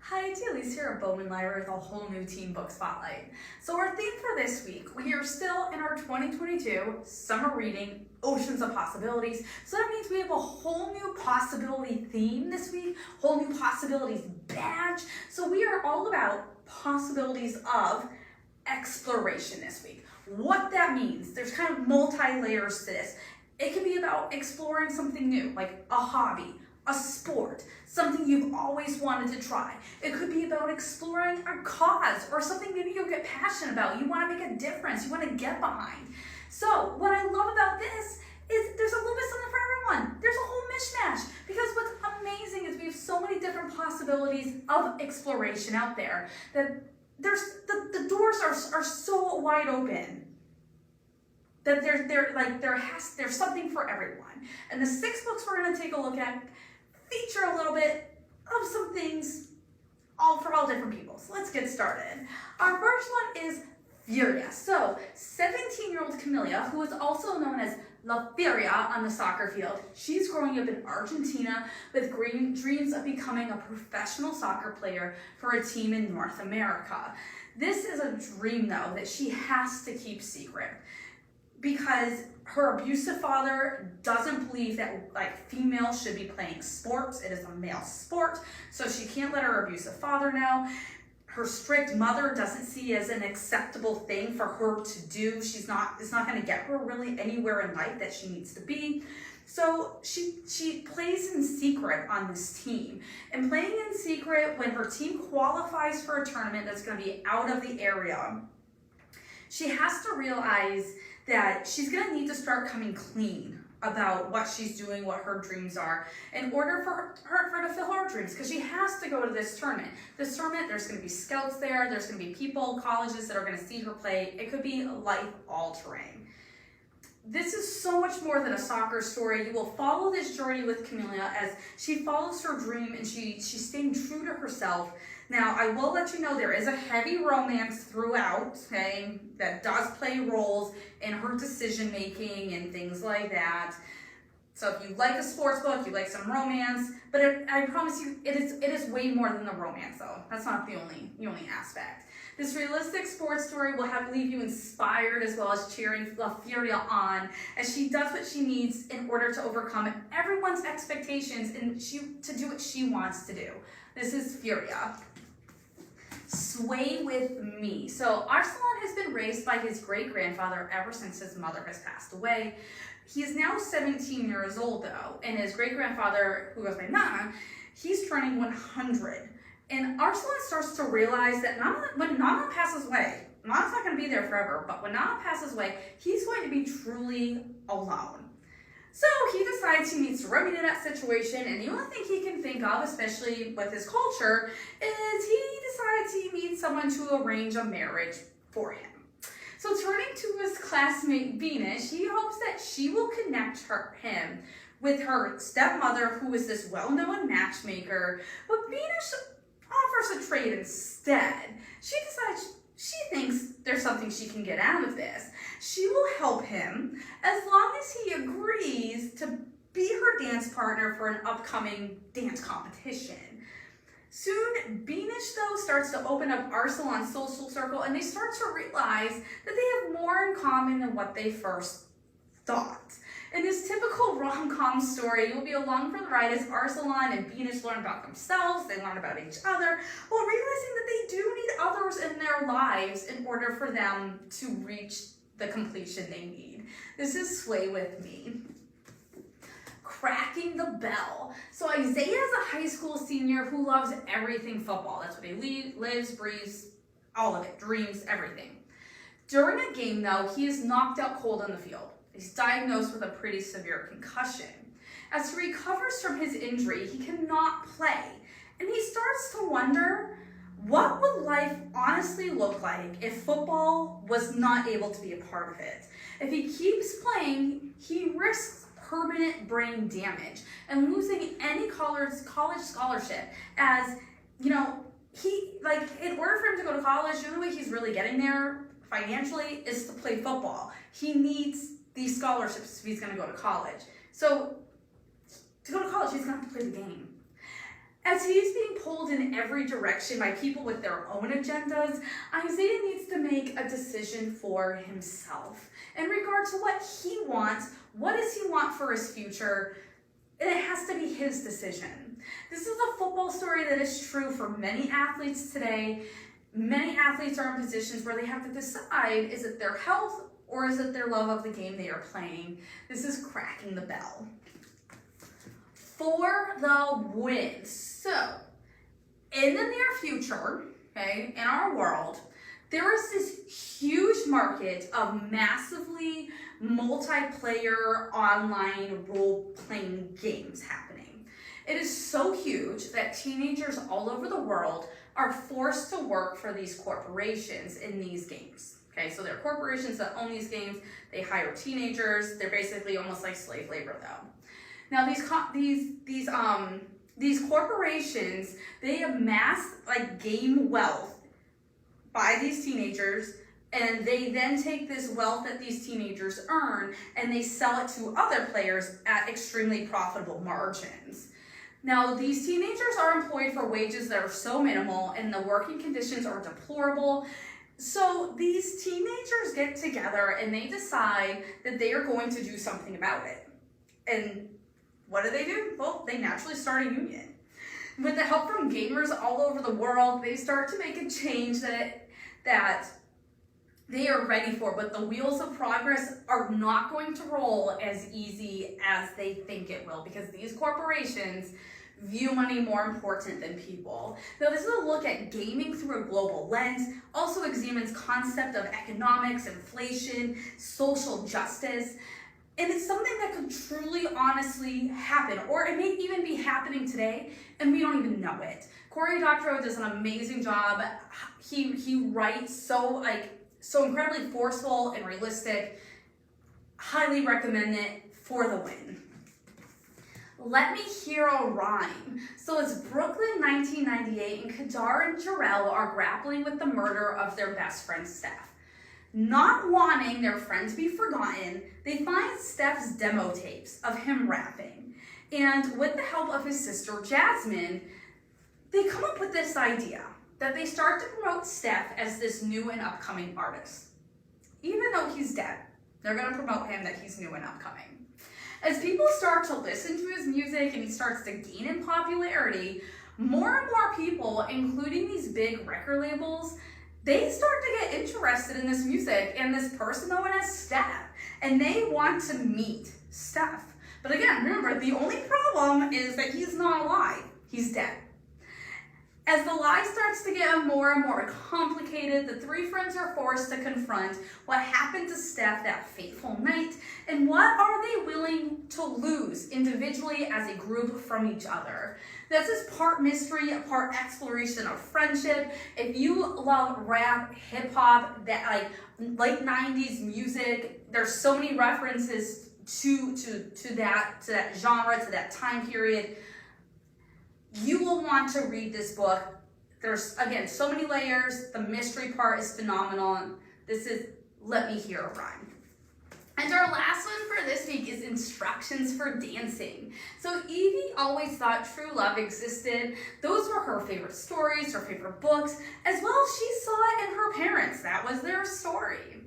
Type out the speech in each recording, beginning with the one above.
Hi, it's Elise here at Bowman Library with a whole new teen book spotlight. So our theme for this week, we are still in our 2022 summer reading, Oceans of Possibilities. So that means we have a whole new possibility theme this week, whole new possibilities badge. So we are all about possibilities of exploration this week. What that means, there's kind of multi-layers to this. It can be about exploring something new, like a hobby, a sport, something you've always wanted to try. It could be about exploring a cause or something maybe you'll get passionate about. You want to make a difference, you want to get behind. So what I love about this is there's a little bit something for everyone. There's a whole mishmash because what's amazing is we have so many different possibilities of exploration out there that the doors are so wide open that there's something for everyone. And the 6 books we're going to take a look at feature a little bit of some things for all different people. So let's get started. Our first one is Furia. So 17-year-old Camilla, who is also known as La Furia on the soccer field, she's growing up in Argentina with dreams of becoming a professional soccer player for a team in North America. This is a dream, though, that she has to keep secret, because her abusive father doesn't believe that females should be playing sports. It is a male sport, so she can't let her abusive father know. Her strict mother doesn't see it as an acceptable thing for her to do. It's not going to get her really anywhere in life that she needs to be. So she plays in secret on this team. And playing in secret, when her team qualifies for a tournament that's going to be out of the area, she has to realize that she's going to need to start coming clean about what she's doing, what her dreams are, in order for her to fulfill her dreams, because she has to go to this tournament. This tournament, there's going to be scouts there, there's going to be people, colleges that are going to see her play. It could be life-altering. This is so much more than a soccer story. You will follow this journey with Camilla as she follows her dream and she's staying true to herself. Now, I will let you know there is a heavy romance throughout, okay, that does play roles in her decision-making and things like that. So if you like a sports book, you like some romance, but I promise you, it is way more than the romance, though. That's not the only aspect. This realistic sports story will leave you inspired as well as cheering La Furia on as she does what she needs in order to overcome everyone's expectations and to do what she wants to do. This is Furia. Sway with Me. So Arsalan has been raised by his great-grandfather ever since his mother has passed away. He is now 17 years old, though, and his great-grandfather, who goes by Nana, he's turning 100. And Arsalan starts to realize that when Nana passes away, Nana's not going to be there forever, but when Nana passes away, he's going to be truly alone. So he decides he needs to remedy that situation, and the only thing he can think of, especially with his culture, is he decides he needs someone to arrange a marriage for him. So turning to his classmate Venus, he hopes that she will connect him with her stepmother, who is this well-known matchmaker, but Venus offers a trade instead. She thinks there's something she can get out of this. She will help him as long as he agrees to be her dance partner for an upcoming dance competition. Soon, Venus, though, starts to open up Arsalan's social circle, and they start to realize that they have more in common than what they first thought. In this typical rom-com story, you'll be along for the ride as Arsalan and Venus learn about themselves, they learn about each other, while realizing that they do need others in their lives in order for them to reach the completion they need. This is Sway with Me. Cracking the Bell. So Isaiah is a high school senior who loves everything football. That's what he lives, breathes, all of it, dreams, everything. During a game, though, he is knocked out cold on the field. He's diagnosed with a pretty severe concussion. As he recovers from his injury, he cannot play, and he starts to wonder, what would life honestly look like if football was not able to be a part of it? If he keeps playing, he risks permanent brain damage and losing any college scholarship, as, in order for him to go to college, the only way he's really getting there financially is to play football. He needs these scholarships if he's going to go to college. So to go to college, he's going to have to play the game. As he's being pulled in every direction by people with their own agendas, Isaiah needs to make a decision for himself in regard to what he wants. What does he want for his future? And it has to be his decision. This is a football story that is true for many athletes today. Many athletes are in positions where they have to decide, is it their health or is it their love of the game they are playing? This is cracking the bell. For the win. So, in the near future, okay, in our world, there is this huge market of massively multiplayer online role-playing games happening. It is so huge that teenagers all over the world are forced to work for these corporations in these games. Okay, so there are corporations that own these games. They hire teenagers. They're basically almost like slave labor, though. Now these corporations, they amass like game wealth by these teenagers, and they then take this wealth that these teenagers earn and they sell it to other players at extremely profitable margins. Now, these teenagers are employed for wages that are so minimal and the working conditions are deplorable. So these teenagers get together and they decide that they are going to do something about it. And what do? Well, they naturally start a union. With the help from gamers all over the world, they start to make a change that they are ready for, but the wheels of progress are not going to roll as easy as they think it will, because these corporations view money more important than people. Now, this is a look at gaming through a global lens, also examines concept of economics, inflation, social justice, and it's something that could truly, honestly happen, or it may even be happening today, and we don't even know it. Cory Doctorow does an amazing job. He writes so incredibly forceful and realistic. Highly recommend it for the win. Let Me Hear a Rhyme. So it's Brooklyn 1998, and Kadar and Jarrell are grappling with the murder of their best friend Steph. Not wanting their friend to be forgotten, they find Steph's demo tapes of him rapping. And with the help of his sister Jasmine, they come up with this idea that they start to promote Steph as this new and upcoming artist. Even though he's dead, they're going to promote him that he's new and upcoming. As people start to listen to his music and he starts to gain in popularity, more and more people, including these big record labels, they start to get interested in this music and this person known as Steph, and they want to meet Steph. But again, remember, the only problem is that he's not alive. He's dead. As the lie starts to get more and more complicated, the three friends are forced to confront what happened to Steph that fateful night, and what are they willing to lose individually as a group from each other. This is part mystery, part exploration of friendship. If you love rap, hip hop, that like 90s music, there's so many references to that genre, to that time period. You will want to read this book. There's, again, so many layers. The mystery part is phenomenal. This is Let Me Hear a Rhyme. And our last one for this week is instructions for dancing. So Evie always thought true love existed. Those were her favorite stories, her favorite books, as well as she saw it in her parents. That was their story.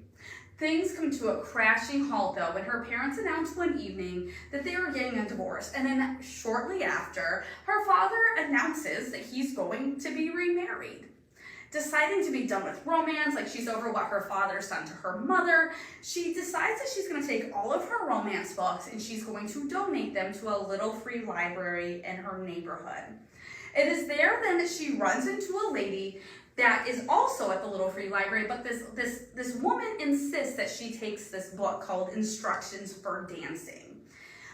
Things come to a crashing halt, though, when her parents announced one evening that they were getting a divorce. And then shortly after, her father announces that he's going to be remarried. Deciding to be done with romance, like she's over what her father's done to her mother, she decides that she's going to take all of her romance books and she's going to donate them to a little free library in her neighborhood. It is there then that she runs into a lady that is also at the little free library, but this woman insists that she takes this book called Instructions for Dancing.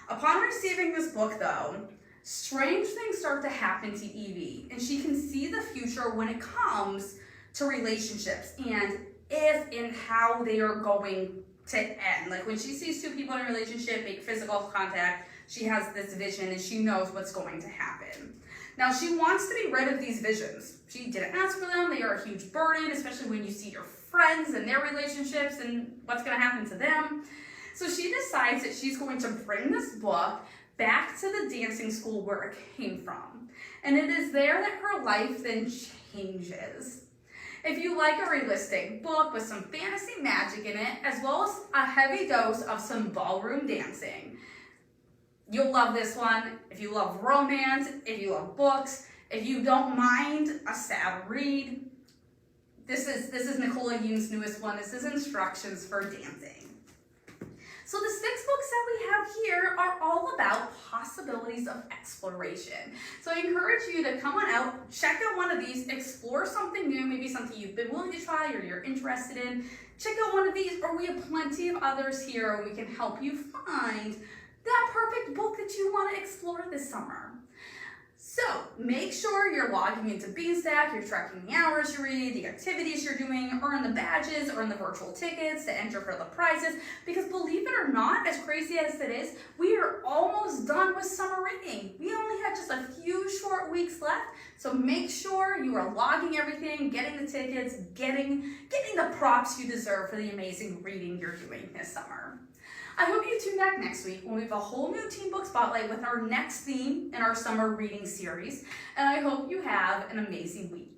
Upon receiving this book, though, strange things start to happen to Evie, and she can see the future when it comes to relationships and if and how they are going to end. Like when she sees two people in a relationship make physical contact, she has this vision and she knows what's going to happen. Now, she wants to be rid of these visions. She didn't ask for them. They are a huge burden, especially when you see your friends and their relationships and what's going to happen to them. So she decides that she's going to bring this book back to the dancing school where it came from. and it is there that her life then changes. If you like a realistic book with some fantasy magic in it, as well as a heavy dose of some ballroom dancing, you'll love this one. If you love romance, if you love books, if you don't mind a sad read, this is Nicola Yoon's newest one. This is Instructions for Dancing. So the 6 books that we have here are all about possibilities of exploration. So I encourage you to come on out, check out one of these, explore something new, maybe something you've been willing to try or you're interested in. Check out one of these, or we have plenty of others here and we can help you find that perfect book that you want to explore this summer. So make sure you're logging into Beanstack, you're tracking the hours you read, the activities you're doing, earn the badges, earn the virtual tickets to enter for the prizes, because believe it or not, as crazy as it is, we are almost done with summer reading. We only have just a few short weeks left, so make sure you are logging everything, getting the tickets, getting the props you deserve for the amazing reading you're doing this summer. I hope you tune back next week when we have a whole new Teen Book Spotlight with our next theme in our summer reading series, and I hope you have an amazing week.